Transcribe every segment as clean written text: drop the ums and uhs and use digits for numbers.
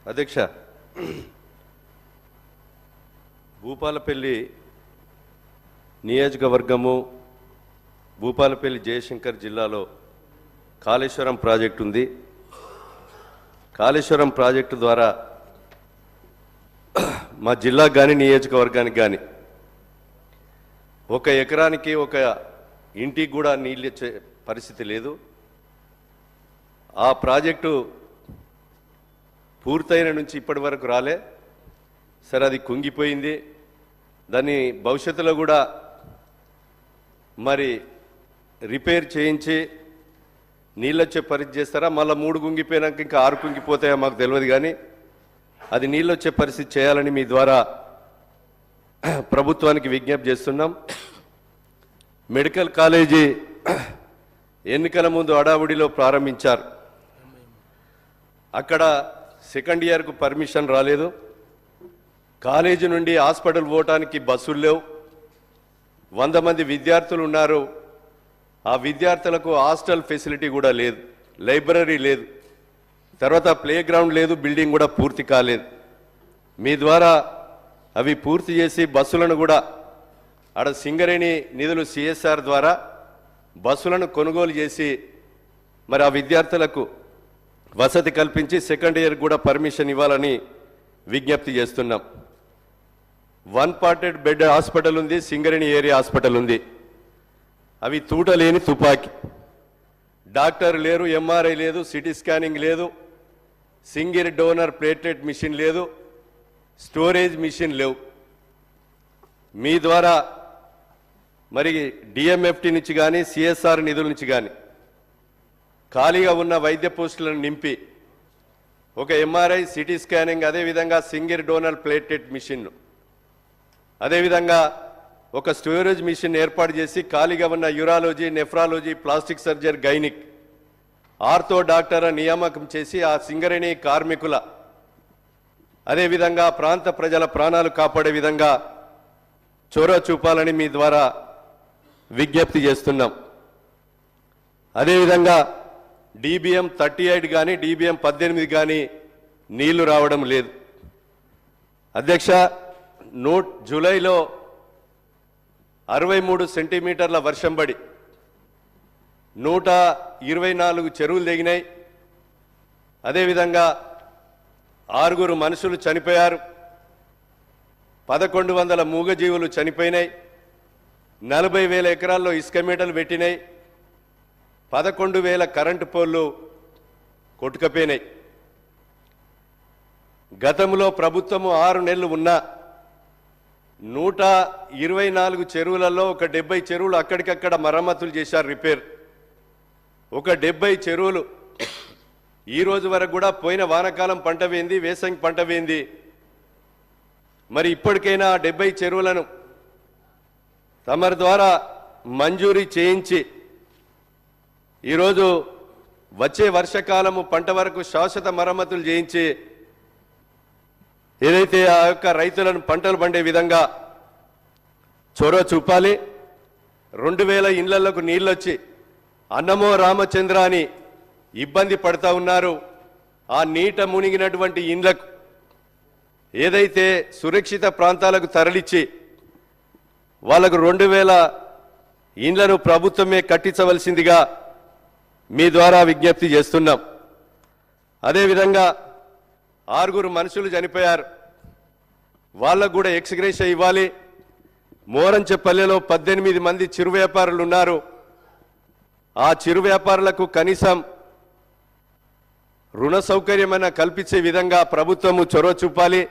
అధ్యక్ష, భూపాలపల్లి నియోజకవర్గము భూపాలపల్లి జయశంకర్ జిల్లాలో కాళేశ్వరం ప్రాజెక్టు ఉంది. కాళేశ్వరం ప్రాజెక్టు ద్వారా మా జిల్లాకు కానీ నియోజకవర్గానికి కానీ ఒక ఎకరానికి ఒక ఇంటికి కూడా నీళ్ళు ఇచ్చే పరిస్థితి లేదు. ఆ ప్రాజెక్టు పూర్తయిన నుంచి ఇప్పటి వరకు రాలే. సరే, అది కుంగిపోయింది. దాన్ని భవిష్యత్తులో కూడా మరి రిపేర్ చేయించి నీళ్ళు వచ్చే పరిస్థితి చేస్తారా, మళ్ళీ 3 కుంగిపోయినాక ఇంకా 6 కుంగిపోతాయో మాకు తెలియదు. కానీ అది నీళ్ళు వచ్చే పరిస్థితి చేయాలని మీ ద్వారా ప్రభుత్వానికి విజ్ఞప్తి చేస్తున్నాం. మెడికల్ కాలేజీ ఎన్నికల ముందు అడావుడిలో ప్రారంభించారు. అక్కడ సెకండ్ ఇయర్కు పర్మిషన్ రాలేదు. కాలేజీ నుండి హాస్పిటల్ పోవటానికి బస్సులు లేవు. 100 మంది విద్యార్థులు ఉన్నారు. ఆ విద్యార్థులకు హాస్టల్ ఫెసిలిటీ కూడా లేదు, లైబ్రరీ లేదు, తర్వాత ప్లే గ్రౌండ్ లేదు, బిల్డింగ్ కూడా పూర్తి కాలేదు. మీ ద్వారా అవి పూర్తి చేసి బస్సులను కూడా ఆడ సింగరేణి నిధులు సిఎస్ఆర్ ద్వారా బస్సులను కొనుగోలు చేసి మరి ఆ విద్యార్థులకు వసతి కల్పించి సెకండ్ ఇయర్ కూడా పర్మిషన్ ఇవ్వాలని విజ్ఞప్తి చేస్తున్నాం. 1 బెడ్ హాస్పిటల్ ఉంది, సింగరేణి ఏరియా హాస్పిటల్ ఉంది. అవి తూటలేని తుపాకీ. డాక్టర్ లేరు, ఎంఆర్ఐ లేదు, సిటీ స్కానింగ్ లేదు, సింగిల్ డోనర్ ప్లేట్లెట్ మిషన్ లేదు, స్టోరేజ్ మిషన్ లేవు. మీ ద్వారా మరి డిఎంఎఫ్టీ నుంచి కానీ సిఎస్ఆర్ నిధుల నుంచి కానీ ఖాళీగా ఉన్న వైద్య పోస్టులను నింపి ఒక ఎంఆర్ఐ, సిటీ స్కానింగ్, అదేవిధంగా సింగిల్ డోనర్ ప్లేట్లెట్ మిషన్, అదేవిధంగా ఒక స్టోరేజ్ మిషన్ ఏర్పాటు చేసి ఖాళీగా ఉన్న urology, nephrology, plastic surgery, gynaec, ortho doctor నియామకం చేసి ఆ సింగరేణి కార్మికుల అదేవిధంగా ప్రాంత ప్రజల ప్రాణాలు కాపాడే విధంగా చొరవ చూపాలని మీ ద్వారా విజ్ఞప్తి చేస్తున్నాం. అదేవిధంగా DBM 38 కానీ DBM 18 కానీ నీళ్లు రావడం లేదు. అధ్యక్ష, జూలైలో 63 సెంటీమీటర్ల వర్షం పడి 124 చెరువులు తెగినాయి. అదేవిధంగా 6 మనుషులు చనిపోయారు, 1100 మూగజీవులు చనిపోయినాయి, 40,000 ఎకరాల్లో ఇసుక మేటలు పెట్టినాయి, 11,000 కరెంటు పోల్లు కొట్టుకపోయినాయి. గతంలో ప్రభుత్వము 6 నెలలు ఉన్నా 124 చెరువులలో ఒక 70 చెరువులు అక్కడికక్కడ మరమ్మతులు చేశారు, రిపేర్. ఒక 70 చెరువులు ఈ రోజు వరకు కూడా పోయిన వానాకాలం పంట వేయింది, వేసంగి పంట వేయింది. మరి ఇప్పటికైనా 70 చెరువులను తమరి ద్వారా మంజూరీ చేయించి ఈరోజు వచ్చే వర్షకాలము పంట వరకు శాశ్వత మరమ్మతులు చేయించి ఏదైతే ఆ యొక్క రైతులను పంటలు పండే విధంగా చొరవ చూపాలి. 2000 ఇళ్లకు నీళ్ళు వచ్చి అన్నమో రామచంద్ర అని ఇబ్బంది పడతా ఉన్నారు. ఆ నీట మునిగినటువంటి ఇండ్లకు ఏదైతే సురక్షిత ప్రాంతాలకు తరలిచ్చి వాళ్లకు 2000 ఇండ్లను ప్రభుత్వమే కట్టించవలసిందిగా మీ ద్వారా విజ్ఞప్తి చేస్తున్నాం. అదేవిధంగా 6 మనుషులు చనిపోయారు, వాళ్ళకు కూడా ఎక్స్గ్రేషియా ఇవ్వాలి. మోరంచెపల్లెలో 18 మంది చిరు వ్యాపారులు ఉన్నారు. ఆ చిరు వ్యాపారులకు కనీసం రుణ సౌకర్యమైన కల్పించే విధంగా ప్రభుత్వము చొరవ చూపాలి.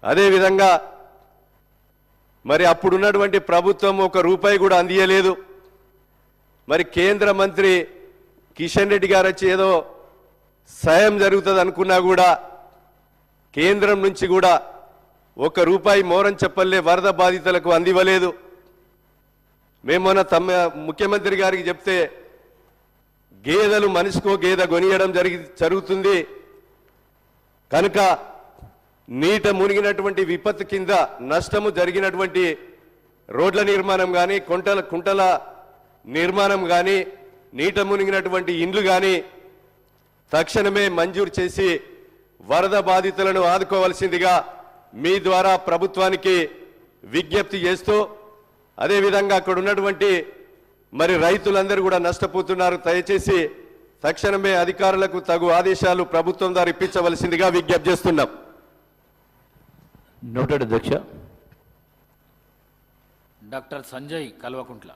అదేవిధంగా మరి అప్పుడున్నటువంటి ప్రభుత్వం 1 రూపాయి కూడా అందియలేదు. మరి కేంద్ర మంత్రి కిషన్ రెడ్డి గారు వచ్చి ఏదో సాయం జరుగుతుంది అనుకున్నా కూడా కేంద్రం నుంచి కూడా 1 రూపాయి మోరంచెపల్లె వరద బాధితులకు అందివ్వలేదు. మేము మొన్న ముఖ్యమంత్రి గారికి చెప్తే గేదెలు మనిషికో గేదె కొనియడం జరుగుతుంది కనుక నీట మునిగినటువంటి విపత్తు కింద నష్టము జరిగినటువంటి రోడ్ల నిర్మాణం కానీ కుంటల నిర్మాణం కానీ నీట మునిగినటువంటి ఇండ్లు కానీ తక్షణమే మంజూరు చేసి వరద బాధితులను ఆదుకోవాల్సిందిగా మీ ద్వారా ప్రభుత్వానికి విజ్ఞప్తి చేస్తూ అదేవిధంగా అక్కడ ఉన్నటువంటి మరి రైతులందరూ కూడా నష్టపోతున్నారు. దయచేసి తక్షణమే అధికారులకు తగు ఆదేశాలు ప్రభుత్వం ద్వారా ఇప్పించవలసిందిగా విజ్ఞప్తి చేస్తున్నాం. నోటెడ్ అధ్యక్ష. డాక్టర్ సంజయ్ కల్వకుంట్ల.